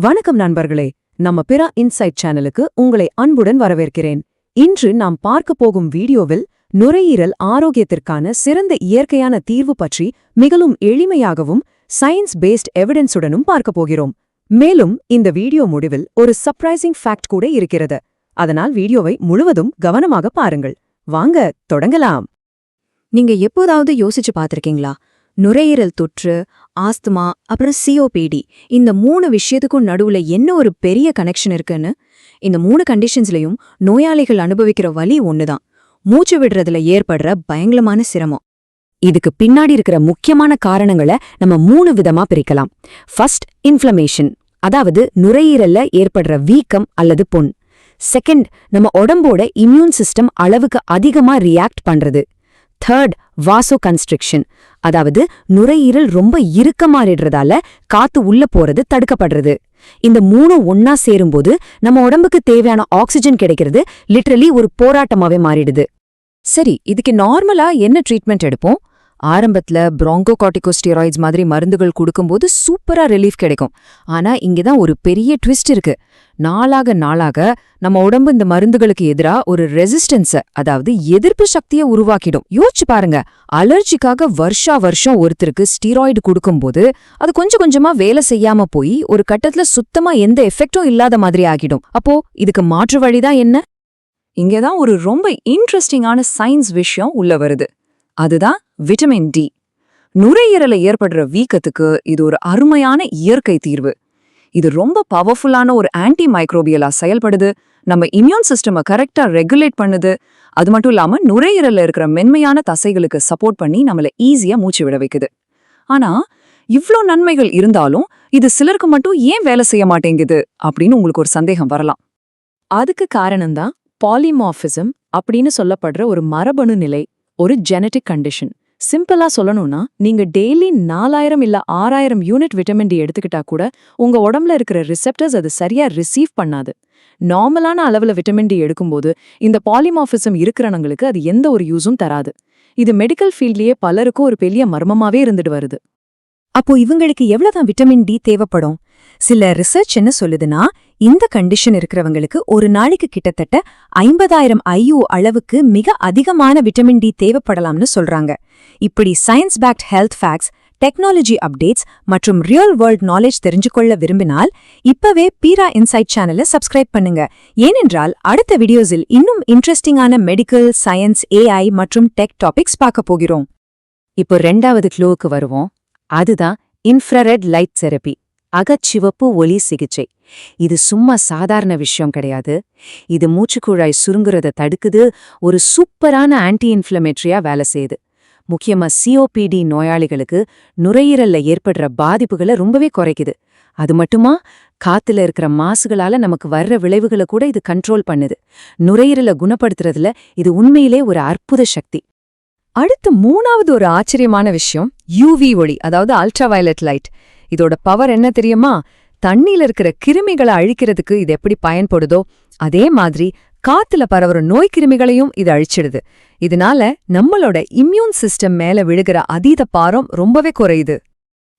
வணக்கம் நண்பர்களே, நம்ம பிற இன்சைட் சேனலுக்கு உங்களை அன்புடன் வரவேற்கிறேன். இன்று நாம் பார்க்க போகும் வீடியோவில் நுரையீரல் ஆரோக்கியத்திற்கான சிறந்த இயற்கையான தீர்வு பற்றி மிகவும் எளிமையாகவும் சயின்ஸ் பேஸ்ட் எவிடன்ஸுடனும் பார்க்க போகிறோம். மேலும் இந்த வீடியோ முடிவில் ஒரு சர்ப்ரைசிங் ஃபேக்ட் கூட இருக்கிறது. அதனால் வீடியோவை முழுவதும் கவனமாக பாருங்கள். வாங்க தொடங்கலாம். நீங்க எப்போதாவது யோசிச்சு பார்த்திருக்கீங்களா? நுரையீரல் தொற்று, ஆஸ்துமா, அப்புறம் சிஓபிடி, இந்த 3 விஷயத்துக்கும் நடுவுல என்ன ஒரு பெரிய கனெக்ஷன் இருக்குன்னு? இந்த 3 கண்டிஷன்ஸ்லயும் நோயாளிகள் அனுபவிக்கிற வலி ஒண்ணுதான்: மூச்சு விடுறதுல ஏற்படுற பயங்கரமான சிரமம். இதுக்கு பின்னாடி இருக்கிற முக்கியமான காரணங்களை நம்ம 3 விதமா பிரிக்கலாம். ஃபர்ஸ்ட், இன்ஃப்ளமேஷன், அதாவது நுரையீரல்ல ஏற்படுற வீக்கம் அல்லது புண். செகண்ட், நம்ம உடம்போட இம்யூன் சிஸ்டம் அளவுக்கு அதிகமா ரியாக்ட் பண்றது. தேர்ட், வாசோ கன்ஸ்ட்ரிக்ஷன், அதாவது நுரையீரல் ரொம்ப இறுக்கமாறிடுறதால காத்து உள்ள போறது தடுக்கப்படுறது. இந்த 3 ஒன்னா சேரும்போது நம்ம உடம்புக்கு தேவையான ஆக்சிஜன் கிடைக்கிறது லிட்டரலி ஒரு போராட்டமாவே மாறிடுது. சரி, இதுக்கு நார்மலா என்ன ட்ரீட்மெண்ட் எடுப்போம்? ஆரம்பத்துல பிராங்கோகார்டிகோஸ்டீராய்ட்ஸ் மாதிரி மருந்துகள் கொடுக்கும்போது சூப்பரா ரிலீஃப் கிடைக்கும். ஆனா இங்கதான் ஒரு பெரிய ட்விஸ்ட் இருக்கு. நாளாக நம்ம உடம்பு இந்த மருந்துகளுக்கு எதிரா ஒரு ரெசிஸ்டன்ஸ, அதாவது எதிர்ப்பு சக்தியை உருவாக்கிடும். யோசிச்சு பாருங்க, அலர்ஜிக்காக வருஷம் ஒருத்தருக்கு ஸ்டீராய்டு கொடுக்கும்போது அது கொஞ்சம் கொஞ்சமா வேலை செய்யாம போய் ஒரு கட்டத்துல சுத்தமா எந்த எஃபெக்டும் இல்லாத மாதிரி ஆகிடும். அப்போ இதுக்கு மாற்று வழிதான் என்ன? இங்கதான் ஒரு ரொம்ப இன்ட்ரெஸ்டிங்கான சயின்ஸ் விஷயம் உள்ள வருது. அதுதான் விட்டமின் டி. நுரையீரல ஏற்படுற வீக்கத்துக்கு இது ஒரு அருமையான இயற்கை தீர்வு. இது ரொம்ப பவர்ஃபுல்லான ஒரு ஆன்டி மைக்ரோபியலா செயல்படுது. நம்ம இம்யூன் சிஸ்டமை கரெக்டா ரெகுலேட் பண்ணுது. அது மட்டும் இல்லாம நுரையீரல்ல இருக்கிற மென்மையான தசைகளுக்கு சப்போர்ட் பண்ணி நம்மள ஈஸியா மூச்சு விட வைக்குது. ஆனா இவ்ளோ நன்மைகள் இருந்தாலும் இது சிலருக்கு மட்டும் ஏன் வேலை செய்ய மாட்டேங்குது அப்படின்னு உங்களுக்கு ஒரு சந்தேகம் வரலாம். அதுக்கு காரணம்தான் பாலிமார்பிசம் அப்படின்னு சொல்லப்படுற ஒரு மரபணு நிலை, ஒரு ஜெனடிக் கண்டிஷன். சிம்பிளா சொல்லணும்னா, நீங்க டெய்லி 4000 இல்ல 6000 யூனிட் விட்டமின் டி எடுத்துக்கிட்டா கூட உங்க உடம்புல இருக்கிற ரிசெப்டர்ஸ் அது சரியா ரிசீவ் பண்ணாது. நார்மலான அளவுல விட்டமின் டி எடுக்கும்போது இந்த பாலிமார்பிசம் இருக்கிறவங்களுக்கு அது எந்த ஒரு யூஸும் தராது. இது மெடிக்கல் ஃபீல்ட்லயே பலருக்கும் ஒரு பெரிய மர்மமாவே இருந்துட்டு வருது. அப்போ இவங்களுக்கு எவ்வளவுதான் விட்டமின் டி தேவைப்படும்? சில ரிசர்ச் என்ன சொல்லுதுன்னா, இந்த கண்டிஷன் இருக்கிறவங்களுக்கு ஒரு நாளைக்கு கிட்டத்தட்ட 50,000 IU அளவுக்கு மிக அதிகமான விட்டமின் டி தேவைப்படலாம்னு சொல்றாங்க. இப்படி science backed health facts, technology updates மற்றும் ரியல் வேர்ல்ட் நாலேஜ் தெரிஞ்சுக்கொள்ள விரும்பினால் இப்பவே பீரா இன்சைட் சேனலை சப்ஸ்கிரைப் பண்ணுங்க. ஏனென்றால் அடுத்த வீடியோஸில் இன்னும் இன்ட்ரெஸ்டிங்கான மெடிக்கல், சயின்ஸ், AI மற்றும் டெக் டாபிக்ஸ் பார்க்க போகிறோம். இப்போ 2வது க்ளூவுக்கு வருவோம். அதுதான் இன்ஃப்ராரெட் லைட் தெரப்பி, அகச்சிவப்பு ஒளி சிகிச்சை. இது சும்மா சாதாரண விஷயம் கிடையாது. இது மூச்சுக்குழாய் சுருங்குறத தடுக்குது, ஒரு சூப்பரான ஆன்டி இன்ஃப்ளமேட்டரியா வேலை செய்யுது. முக்கியமா சிஓபிடி நோயாளிகளுக்கு நுரையீரல்ல ஏற்படுற பாதிப்புகளை ரொம்பவே குறைக்குது. அது மட்டுமா, காத்துல இருக்கிற மாசுகளால நமக்கு வர்ற விளைவுகளை கூட இது கண்ட்ரோல் பண்ணுது. நுரையீரலை குணப்படுத்துறதுல இது உண்மையிலே ஒரு அற்புத சக்தி. அடுத்து 3வது ஒரு ஆச்சரியமான விஷயம், யூவி ஒளி, அதாவது அல்ட்ராவயலட் லைட். இதோட பவர் என்ன தெரியுமா? தண்ணியில இருக்கிற கிருமிகளை அழிக்கிறதுக்கு இது எப்படி பயன்படுதோ அதே மாதிரி காத்துல பரவுற நோய் கிருமிகளையும் இது அழிச்சிடுது. இதனால நம்மளோட இம்யூன் சிஸ்டம் மேல விழுகிற அதீத பாரம் ரொம்பவே குறையுது.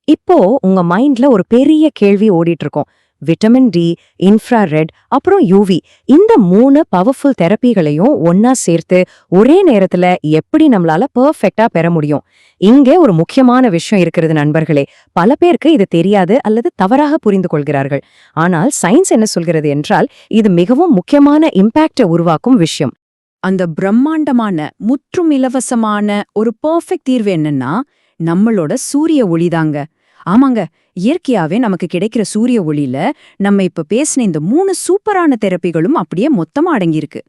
இப்போ உங்க மைண்ட்ல ஒரு பெரிய கேள்வி ஓடிட்டு இருக்கும். விட்டமின் டி, இன்ஃப்ராரெட், அப்புறம் யூவி, இந்த 3 பவர்ஃபுல் தெரப்பிகளையும் ஒன்னா சேர்த்து ஒரே நேரத்துல எப்படி நம்மளால பெர்ஃபெக்ட்டா பெற முடியும்? இங்கே ஒரு முக்கியமான விஷயம் இருக்கிறது நண்பர்களே. பல பேருக்கு இது தெரியாது அல்லது தவறாக புரிந்து கொள்கிறார்கள். ஆனால் சயின்ஸ் என்ன சொல்கிறது என்றால், இது மிகவும் முக்கியமான இம்பாக்டை உருவாக்கும் விஷயம். அந்த பிரம்மாண்டமான, முற்றும் இலவசமான ஒரு பெர்ஃபெக்ட் தீர்வு என்னன்னா நம்மளோட சூரிய ஒளிதாங்க. ஆமாங்க, இயற்கையாவே நமக்கு கிடைக்கிற சூரிய ஒளியில நம்ம இப்ப பேசின இந்த 3 சூப்பரான தெரப்பிகளும் அப்படியே மொத்தமா அடங்கியிருக்கு.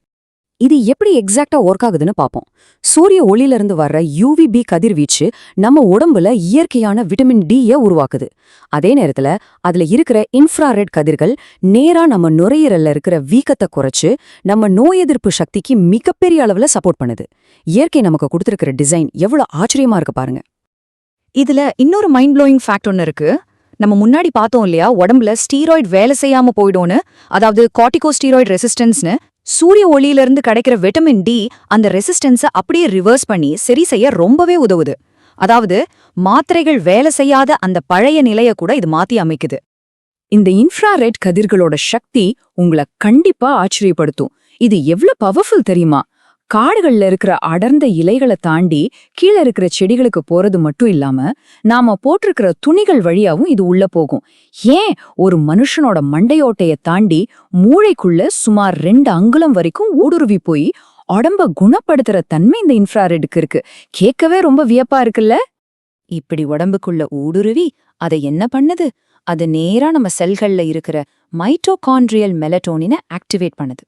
இது எப்படி எக்ஸாக்டா ஒர்க் ஆகுதுன்னு பாப்போம். சூரிய ஒளியிலிருந்து வர்ற யூவிபி கதிர்வீச்சு நம்ம உடம்புல இயற்கையான விட்டமின் டியை உருவாக்குது. அதே நேரத்துல அதுல இருக்கிற இன்ஃப்ராரெட் கதிர்கள் நேரா நம்ம நுரையீரல்ல இருக்கிற வீக்கத்தை குறைச்சு நம்ம நோய் எதிர்ப்பு சக்திக்கு மிகப்பெரிய அளவுல சப்போர்ட் பண்ணுது. இயற்கை நமக்கு கொடுத்திருக்கிற டிசைன் எவ்வளவு ஆச்சரியமா இருக்கு பாருங்க. இதுல இன்னொரு மைண்ட் ப்ளோயிங் ஃபேக்ட் ஒன்னு இருக்கு. நம்ம முன்னாடி பார்த்தோம் இல்லையா, உடம்புல ஸ்டீராய்டு வேலை செய்யாம போயிடும்னு, அதாவது கார்டிகோஸ்டீராய்டு ரெசிஸ்டன்ஸ்னு. சூரிய ஒளியிலிருந்து கிடைக்கிற விட்டமின் டி அந்த ரெசிஸ்டன்ஸை அப்படியே ரிவர்ஸ் பண்ணி சரி செய்ய ரொம்பவே உதவுது. அதாவது மாத்திரைகள் வேலை செய்யாத அந்த பழைய நிலைய கூட இது மாத்தி அமைக்குது. இந்த இன்ஃப்ராரெட் கதிர்களோட சக்தி உங்களை கண்டிப்பா ஆச்சரியப்படுத்தும். இது எவ்வளவு பவர்ஃபுல் தெரியுமா? காடுகள்ல இருக்கிற அடர்ந்த இலைகளை தாண்டி கீழே இருக்கிற செடிகளுக்கு போறது மட்டும் இல்லாம நாம போட்டிருக்கிற துணிகள் வழியாவும் இது உள்ள போகும். ஏன் ஒரு மனுஷனோட மண்டையோட்டைய தாண்டி மூளைக்குள்ள சுமார் 2 அங்குலம் வரைக்கும் ஊடுருவி போய் உடம்ப குணப்படுத்துற தன்மை இந்த இன்ஃப்ராரெட்டுக்கு இருக்கு. கேட்கவே ரொம்ப வியப்பா இருக்குல்ல? இப்படி உடம்புக்குள்ள ஊடுருவி அதை என்ன பண்ணுது? அது நேரா நம்ம செல்கள்ல இருக்கிற மைட்டோகாண்ட்ரியல் மெலட்டோனினை ஆக்டிவேட் பண்ணுது.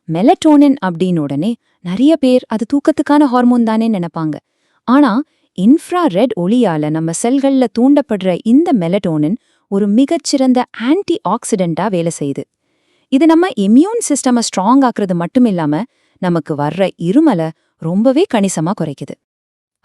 மெலட்டோனின் அப்படின்னு உடனே நிறைய பேர் அது தூக்கத்துக்கான ஹார்மோன் தானே நினைப்பாங்க. ஆனா இன்ஃப்ராரெட் ஒளியால நம்ம செல்கள்ல தூண்டப்படுற இந்த மெலட்டோனின் ஒரு மிகச்சிறந்த ஆன்டி ஆக்சிடென்ட்டா வேலை செய்யுது. இது நம்ம இம்யூன் சிஸ்டமை ஸ்ட்ராங் ஆக்குறது மட்டும் இல்லாம நமக்கு வர்ற இருமலை ரொம்பவே கணிசமா குறைக்குது.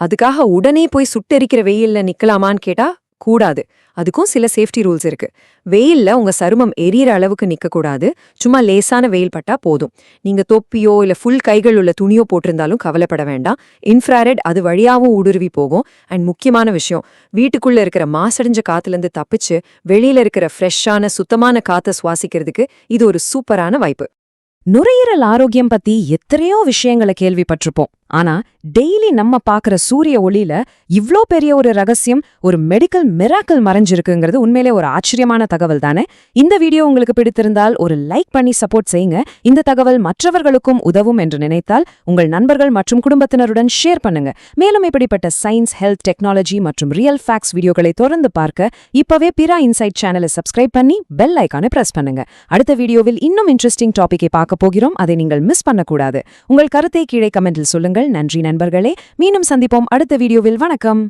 அதுக்காக உடனே போய் சுட்டெரிக்கிற வெயில்ல நிக்கலாமான்னு கேட்டா கூடாது. அதுக்கும் சில சேஃப்டி ரூல்ஸ் இருக்கு. வெயில்ல உங்க சருமம் எரியற அளவுக்கு நிக்க கூடாது. சும்மா லேசான வெயில் பட்டா போதும். நீங்க தொப்பியோ இல்ல ஃபுல் கைகள் உள்ள துணியோ போட்டிருந்தாலும் கவலைப்பட வேண்டாம். இன்ஃப்ராரெட் அது வழியாவும் ஊடுருவி போகும். அண்ட் முக்கியமான விஷயம், வீட்டுக்குள்ள இருக்கிற மாசடைஞ்ச காத்துல இருந்து தப்பிச்சு வெளியில இருக்கிற ஃப்ரெஷ்ஷான சுத்தமான காத்தை சுவாசிக்கிறதுக்கு இது ஒரு சூப்பரான வாய்ப்பு. நுரையீரல் ஆரோக்கியம் பத்தி எத்தனையோ விஷயங்களை கேள்விப்பட்டிருப்போம். ஆனா டெய்லி நம்ம பாக்குற சூரிய ஒளியில இவ்ளோ பெரிய ஒரு ரகசியம், ஒரு மெடிக்கல் மிராக்கிள் மறைஞ்சிருக்குங்கிறது உண்மையிலே ஒரு ஆச்சரியமான தகவல் தானே. இந்த வீடியோ உங்களுக்கு பிடித்திருந்தால் ஒரு லைக் பண்ணி சப்போர்ட் செய்யுங்க. இந்த தகவல் மற்றவர்களுக்கும் உதவும் என்று நினைத்தால் உங்கள் நண்பர்கள் மற்றும் குடும்பத்தினருடன் ஷேர் பண்ணுங்க. மேலும் இப்படிப்பட்ட சயின்ஸ், ஹெல்த், டெக்னாலஜி மற்றும் ரியல் ஃபேக்ட்ஸ் வீடியோக்களை தொடர்ந்து பார்க்க இப்பவே பிறா இன்சைட் சேனலை சப்ஸ்கிரைப் பண்ணி பெல் ஐகானை பிரஸ் பண்ணுங்க. அடுத்த வீடியோவில் இன்னும் இன்ட்ரெஸ்டிங் டாபிக்கை பார்க்க போகிறோம். அதை நீங்கள் மிஸ் பண்ணக்கூடாது. உங்கள் கருத்தை கீழே கமெண்டில் சொல்லுங்கள். நன்றி நண்பர்களே. மீண்டும் சந்திப்போம் அடுத்த வீடியோவில். வணக்கம்.